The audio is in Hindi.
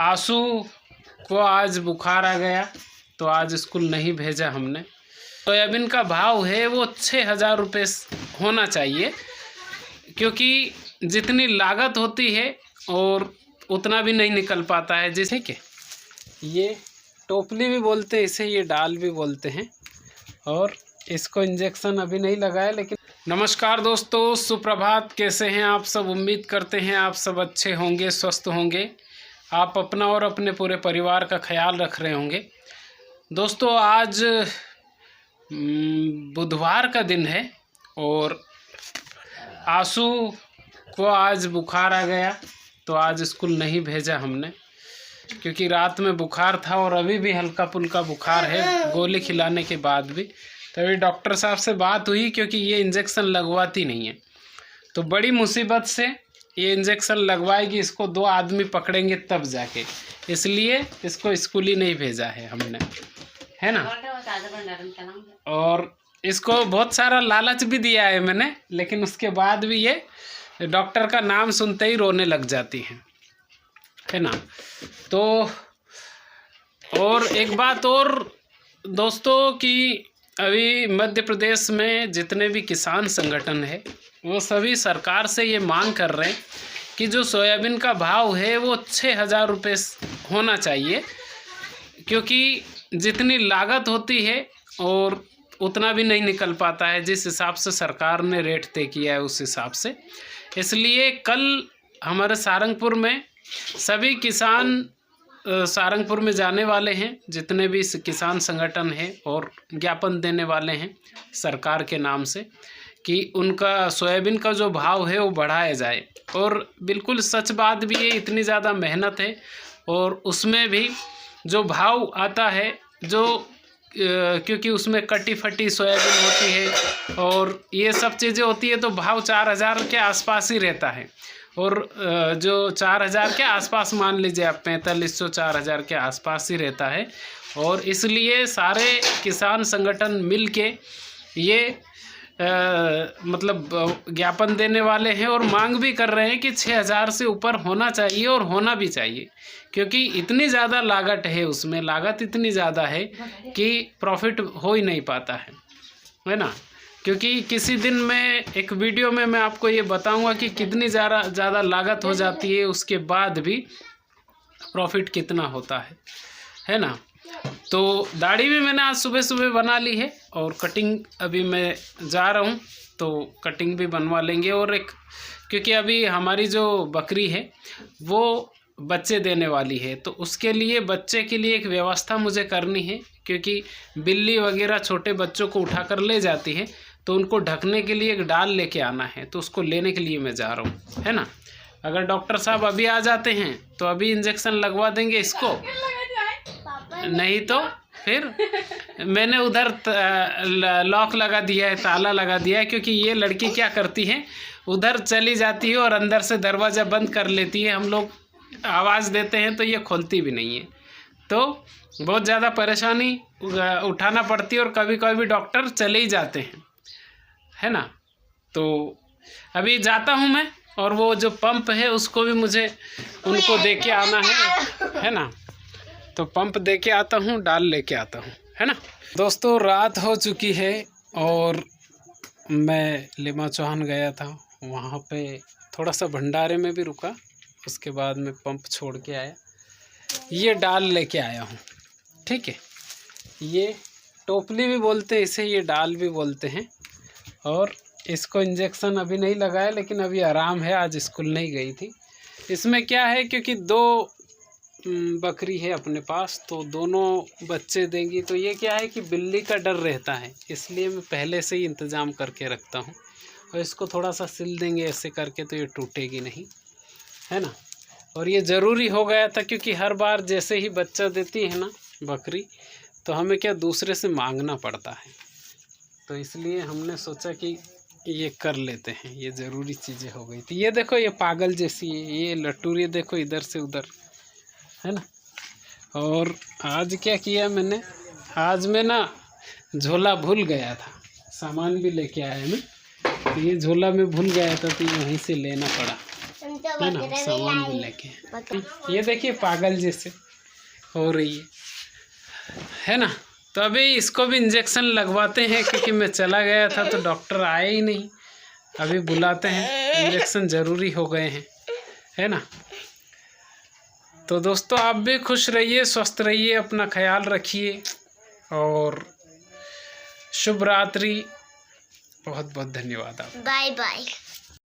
आंसू को आज बुखार आ गया तो आज स्कूल नहीं भेजा हमने। सोयाबीन का भाव है वो 6,000 रुपये होना चाहिए, क्योंकि जितनी लागत होती है और उतना भी नहीं निकल पाता है। जैसे कि ये टोपली भी बोलते हैं इसे, ये डाल भी बोलते हैं, और इसको इंजेक्शन अभी नहीं लगाया लेकिन। नमस्कार दोस्तों, सुप्रभात। कैसे हैं आप सब? उम्मीद करते हैं आप सब अच्छे होंगे, स्वस्थ होंगे। आप अपना और अपने पूरे परिवार का ख्याल रख रहे होंगे। दोस्तों, आज बुधवार का दिन है और आंसू को आज बुखार आ गया तो आज स्कूल नहीं भेजा हमने, क्योंकि रात में बुखार था और अभी भी हल्का फुल्का बुखार है गोली खिलाने के बाद भी। तभी डॉक्टर साहब से बात हुई, क्योंकि ये इंजेक्शन लगवाती नहीं है, तो बड़ी मुसीबत से ये इंजेक्शन लगवाएगी। इसको 2 आदमी पकड़ेंगे तब जाके, इसलिए इसको स्कूल ही नहीं भेजा है हमने, है ना। और इसको बहुत सारा लालच भी दिया है मैंने, लेकिन उसके बाद भी ये डॉक्टर का नाम सुनते ही रोने लग जाती है ना। तो और एक बात और दोस्तों, कि अभी मध्य प्रदेश में जितने भी किसान संगठन है वो सभी सरकार से ये मांग कर रहे हैं कि जो सोयाबीन का भाव है वो 6,000 रुपये होना चाहिए, क्योंकि जितनी लागत होती है और उतना भी नहीं निकल पाता है। जिस हिसाब से सरकार ने रेट तय किया है उस हिसाब से, इसलिए कल हमारे सारंगपुर में सभी किसान सारंगपुर में जाने वाले हैं, जितने भी किसान संगठन हैं, और ज्ञापन देने वाले हैं सरकार के नाम से कि उनका सोयाबीन का जो भाव है वो बढ़ाया जाए। और बिल्कुल सच बात भी है, इतनी ज़्यादा मेहनत है और उसमें भी जो भाव आता है, जो क्योंकि उसमें कटी फटी सोयाबीन होती है और ये सब चीज़ें होती है, तो भाव 4,000 के आसपास ही रहता है। और जो 4,000 के आसपास, मान लीजिए आप 4500 4,000 के आसपास ही रहता है। और इसलिए सारे किसान संगठन मिल के ये मतलब ज्ञापन देने वाले हैं और मांग भी कर रहे हैं कि 6,000 से ऊपर होना चाहिए, और होना भी चाहिए, क्योंकि इतनी ज़्यादा लागत है उसमें, लागत इतनी ज़्यादा है कि प्रॉफिट हो ही नहीं पाता है ना। क्योंकि किसी दिन में एक वीडियो में मैं आपको ये बताऊंगा कि कितनी ज़्यादा लागत हो जाती है, उसके बाद भी प्रॉफिट कितना होता है ना। तो दाढ़ी भी मैंने आज सुबह सुबह बना ली है और कटिंग अभी मैं जा रहा हूँ, तो कटिंग भी बनवा लेंगे। और एक, क्योंकि अभी हमारी जो बकरी है वो बच्चे देने वाली है, तो उसके लिए बच्चे के लिए एक व्यवस्था मुझे करनी है, क्योंकि बिल्ली वगैरह छोटे बच्चों को उठाकर ले जाती है, तो उनको ढकने के लिए एक डाल लेके आना है, तो उसको लेने के लिए मैं जा रहा हूँ, है ना। अगर डॉक्टर साहब अभी आ जाते हैं तो अभी इंजेक्शन लगवा देंगे इसको, नहीं तो फिर मैंने उधर लॉक लगा दिया है, ताला लगा दिया है, क्योंकि ये लड़की क्या करती है, उधर चली जाती है और अंदर से दरवाज़ा बंद कर लेती है। हम लोग आवाज़ देते हैं तो ये खोलती भी नहीं है, तो बहुत ज़्यादा परेशानी उठाना पड़ती है, और कभी कभी डॉक्टर चले ही जाते हैं, है ना। तो अभी जाता हूँ मैं, और वो जो पंप है उसको भी मुझे उनको दे के आना है ना। तो पंप दे के आता हूँ, डाल लेके आता हूँ, है ना। दोस्तों, रात हो चुकी है और मैं लिमा चौहान गया था, वहाँ पे थोड़ा सा भंडारे में भी रुका, उसके बाद मैं पंप छोड़ के आया। ये डाल लेके आया हूँ, ठीक है। ये टोपली भी बोलते हैं इसे, ये डाल भी बोलते हैं। और इसको इंजेक्शन अभी नहीं लगाया, लेकिन अभी आराम है, आज स्कूल नहीं गई थी। इसमें क्या है, क्योंकि 2 बकरी है अपने पास, तो दोनों बच्चे देंगी, तो ये क्या है कि बिल्ली का डर रहता है, इसलिए मैं पहले से ही इंतज़ाम करके रखता हूँ। और इसको थोड़ा सा सिल देंगे ऐसे करके, तो ये टूटेगी नहीं, है ना। और ये ज़रूरी हो गया था, क्योंकि हर बार जैसे ही बच्चा देती है ना बकरी, तो हमें क्या दूसरे से मांगना पड़ता है, तो इसलिए हमने सोचा कि ये कर लेते हैं, ये ज़रूरी चीज़ें हो गई थी। ये देखो, ये पागल जैसी है, ये लटूरी देखो इधर से उधर, है ना। और आज क्या किया मैंने, आज मैं ना झोला भूल गया था, सामान भी लेके आया मैं, तो ये झोला में भूल गया था, तो वहीं से लेना पड़ा। है ना, सामान भी लेके। ये देखिए पागल जैसे हो रही है ना। तो अभी इसको भी इंजेक्शन लगवाते हैं, क्योंकि मैं चला गया था तो डॉक्टर आए ही नहीं। अभी बुलाते हैं, इंजेक्शन ज़रूरी हो गए हैं, है ना। तो दोस्तों आप भी खुश रहिए, स्वस्थ रहिए, अपना ख्याल रखिए और शुभ रात्रि। बहुत बहुत धन्यवाद आप। Bye bye.